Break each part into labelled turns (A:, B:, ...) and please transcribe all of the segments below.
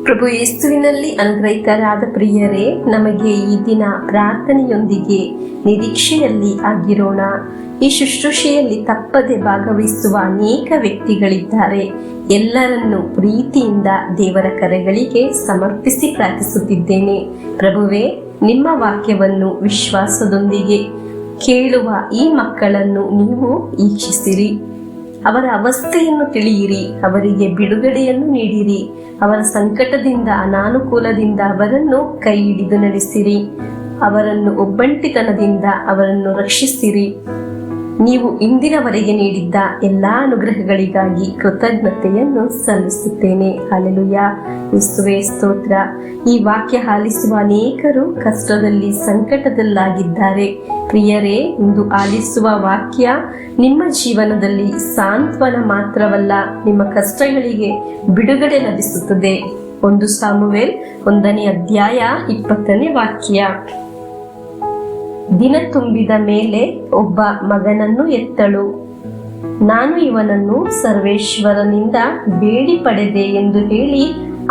A: ಪ್ರಭು ಯೇಸುವಿನಲ್ಲಿ ಅನುಗ್ರಹಿತರಾದ ಪ್ರಿಯರೇ, ನಮಗೆ ಈ ದಿನ ಪ್ರಾರ್ಥನೆಯೊಂದಿಗೆ ನಿರೀಕ್ಷೆಯಲ್ಲಿ ಆಗಿರೋಣ. ಈ ಶುಶ್ರೂಷೆಯಲ್ಲಿ ತಪ್ಪದೆ ಭಾಗವಹಿಸುವ ಅನೇಕ ವ್ಯಕ್ತಿಗಳಿದ್ದಾರೆ. ಎಲ್ಲರನ್ನೂ ಪ್ರೀತಿಯಿಂದ ದೇವರ ಕರೆಗಳಿಗೆ ಸಮರ್ಪಿಸಿ ಪ್ರಾರ್ಥಿಸುತ್ತಿದ್ದೇನೆ. ಪ್ರಭುವೇ, ನಿಮ್ಮ ವಾಕ್ಯವನ್ನು ವಿಶ್ವಾಸದೊಂದಿಗೆ ಕೇಳುವ ಈ ಮಕ್ಕಳನ್ನು ನೀವು ಈಕ್ಷಿಸಿರಿ. ಅವರ ಅವಸ್ಥೆಯನ್ನು ತಿಳಿಯಿರಿ, ಅವರಿಗೆ ಬಿಡುಗಡೆಯನ್ನು ನೀಡಿರಿ. ಅವರ ಸಂಕಟದಿಂದ, ಅನಾನುಕೂಲದಿಂದ ಅವರನ್ನು ಕೈ ಹಿಡಿದು ನಡೆಸಿರಿ. ಅವರನ್ನು ಒಬ್ಬಂಟಿತನದಿಂದ ಅವರನ್ನು ರಕ್ಷಿಸಿರಿ. ನೀವು ಇಂದಿನವರೆಗೆ ನೀಡಿದ್ದ ಎಲ್ಲಾ ಅನುಗ್ರಹಗಳಿಗಾಗಿ ಕೃತಜ್ಞತೆಯನ್ನು ಸಲ್ಲಿಸುತ್ತೇನೆ. ಹಲ್ಲೆಲೂಯಾ. ಯೇಸುವೇ ಸ್ತೋತ್ರ. ಈ ವಾಕ್ಯ ಆಲಿಸುವ ಅನೇಕರು ಕಷ್ಟದಲ್ಲಿ, ಸಂಕಟದಲ್ಲಾಗಿದ್ದಾರೆ. ಪ್ರಿಯರೇ, ಇಂದು ಆಲಿಸುವ ವಾಕ್ಯ ನಿಮ್ಮ ಜೀವನದಲ್ಲಿ ಸಾಂತ್ವನ ಮಾತ್ರವಲ್ಲ, ನಿಮ್ಮ ಕಷ್ಟಗಳಿಗೆ ಬಿಡುಗಡೆ ಲಭಿಸುತ್ತದೆ. 1 ಸಾಮುವೇಲ್ 1ನೇ ಅಧ್ಯಾಯ 20ನೇ ವಾಕ್ಯ. ದಿನ ತುಂಬಿದ ಮೇಲೆ ಒಬ್ಬ ಮಗನನ್ನು ಎತ್ತಳು. ನಾನು ಇವನನ್ನು ಸರ್ವೇಶ್ವರನಿಂದ ಬೇಡಿ ಪಡೆದೆ ಎಂದು ಹೇಳಿ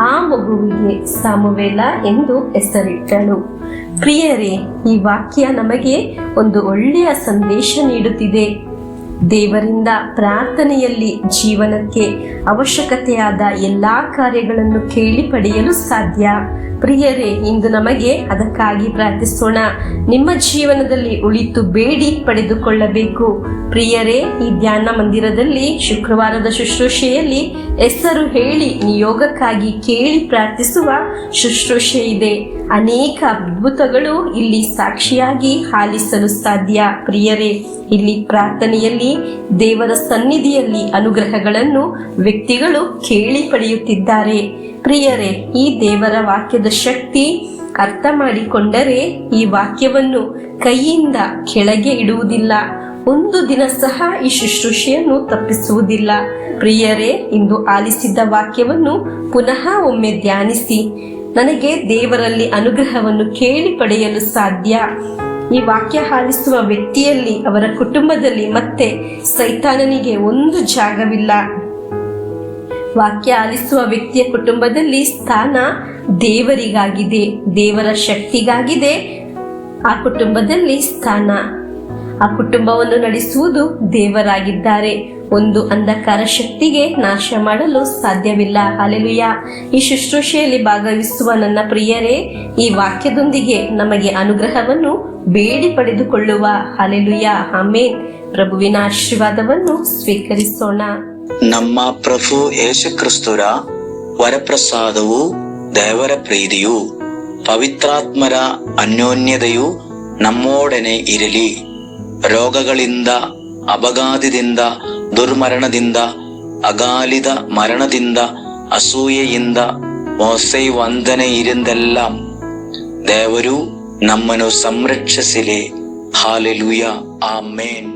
A: ಆ ಮಗುವಿಗೆ ಸಾಮುವೇಲ ಎಂದು ಹೆಸರಿಟ್ಟಳು. ಪ್ರಿಯರೇ, ಈ ವಾಕ್ಯ ನಮಗೆ ಒಂದು ಒಳ್ಳೆಯ ಸಂದೇಶ ನೀಡುತ್ತಿದೆ. ದೇವರಿಂದ ಪ್ರಾರ್ಥನೆಯಲ್ಲಿ ಜೀವನಕ್ಕೆ ಅವಶ್ಯಕತೆಯಾದ ಎಲ್ಲಾ ಕಾರ್ಯಗಳನ್ನು ಕೇಳಿ ಪಡೆಯಲು ಸಾಧ್ಯ. ಪ್ರಿಯರೇ, ಇಂದು ನಮಗೆ ಅದಕ್ಕಾಗಿ ಪ್ರಾರ್ಥಿಸೋಣ. ನಿಮ್ಮ ಜೀವನದಲ್ಲಿ ಉಳಿತು ಬೇಡಿ ಪಡೆದುಕೊಳ್ಳಬೇಕು. ಪ್ರಿಯರೇ, ಈ ಧ್ಯಾನ ಮಂದಿರದಲ್ಲಿ ಶುಕ್ರವಾರದ ಶುಶ್ರೂಷೆಯಲ್ಲಿ ಹೆಸರು ಹೇಳಿ ನಿಯೋಗಕ್ಕಾಗಿ ಕೇಳಿ ಪ್ರಾರ್ಥಿಸುವ ಶುಶ್ರೂಷೆ ಇದೆ. ಅನೇಕ ಅದ್ಭುತಗಳು ಇಲ್ಲಿ ಸಾಕ್ಷಿಯಾಗಿ ಆಲಿಸಲು ಸಾಧ್ಯ. ಪ್ರಿಯರೇ, ಇಲ್ಲಿ ಪ್ರಾರ್ಥನೆಯಲ್ಲಿ ದೇವರ ಸನ್ನಿಧಿಯಲ್ಲಿ ಅನುಗ್ರಹಗಳನ್ನು ವ್ಯಕ್ತಿಗಳು ಕೇಳಿ ಪಡೆಯುತ್ತಿದ್ದಾರೆ. ಪ್ರಿಯರೇ, ಈ ದೇವರ ವಾಕ್ಯದ ಶಕ್ತಿ ಅರ್ಥ ಮಾಡಿಕೊಂಡರೆ ಈ ವಾಕ್ಯವನ್ನು ಕೈಯಿಂದ ಕೆಳಗೆ ಇಡುವುದಿಲ್ಲ. ಒಂದು ದಿನ ಸಹ ಈ ಶುಶ್ರೂಷೆಯನ್ನು ತಪ್ಪಿಸುವುದಿಲ್ಲ. ಪ್ರಿಯರೇ, ಇಂದು ಆಲಿಸಿದ್ದ ವಾಕ್ಯವನ್ನು ಪುನಃ ಒಮ್ಮೆ ಧ್ಯಾನಿಸಿ. ನನಗೆ ದೇವರಲ್ಲಿ ಅನುಗ್ರಹವನ್ನು ಕೇಳಿ ಪಡೆಯಲು ಸಾಧ್ಯ. ಈ ವಾಕ್ಯ ಆಲಿಸುವ ವ್ಯಕ್ತಿಯಲ್ಲಿ, ಅವರ ಕುಟುಂಬದಲ್ಲಿ ಮತ್ತೆ ಸೈತಾನನಿಗೆ ಒಂದು ಜಾಗವಿಲ್ಲ. ವಾಕ್ಯ ಆಲಿಸುವ ವ್ಯಕ್ತಿಯ ಕುಟುಂಬದಲ್ಲಿ ಸ್ಥಾನ ದೇವರಿಗಾಗಿದೆ, ದೇವರ ಶಕ್ತಿಗಾಗಿದೆ. ಆ ಕುಟುಂಬದಲ್ಲಿ ಸ್ಥಾನ, ಆ ಕುಟುಂಬವನ್ನು ನಡೆಸುವುದು ದೇವರಾಗಿದ್ದಾರೆ. ಒಂದು ಅಂಧಕಾರ ಶಕ್ತಿಗೆ ನಾಶ ಮಾಡಲು ಸಾಧ್ಯವಿಲ್ಲ. ಹಲ್ಲೆಲೂಯಾ. ಈ ಶುಶ್ರೂಷೆಯಲ್ಲಿ ಭಾಗವಹಿಸುವ ನನ್ನ ಪ್ರಿಯರೇ, ಈ ವಾಕ್ಯದೊಂದಿಗೆ ನಮಗೆ ಅನುಗ್ರಹವನ್ನು ಬೇಡಿ ಪಡೆದುಕೊಳ್ಳುವ. ಹಲ್ಲೆಲೂಯಾ. ಆಮೆನ್. ಪ್ರಭುವಿನ ಆಶೀರ್ವಾದವನ್ನು ಸ್ವೀಕರಿಸೋಣ.
B: ನಮ್ಮ ಪ್ರಭು ಯೇಸು ಕ್ರಿಸ್ತರ ವರಪ್ರಸಾದವು, ದೇವರ ಪ್ರೀತಿಯು, ಪವಿತ್ರಾತ್ಮರ ಅನ್ಯೋನ್ಯತೆಯು ನಮ್ಮೊಡನೆ ಇರಲಿ. ರೋಗಗಳಿಂದ, ಅಪಘಾತದಿಂದ, ದುರ್ಮರಣದಿಂದ, ಅಗಾಲಿದ ಮರಣದಿಂದ, ಅಸೂಯೆಯಿಂದ, ಮೋಸವಂದನೆಯಿಂದೆಲ್ಲ ದೇವರು ನಮ್ಮನ್ನು ಸಂರಕ್ಷಿಸಲಿ. ಹಾಲೆಲೂಯಾ. ಆಮೆನ್.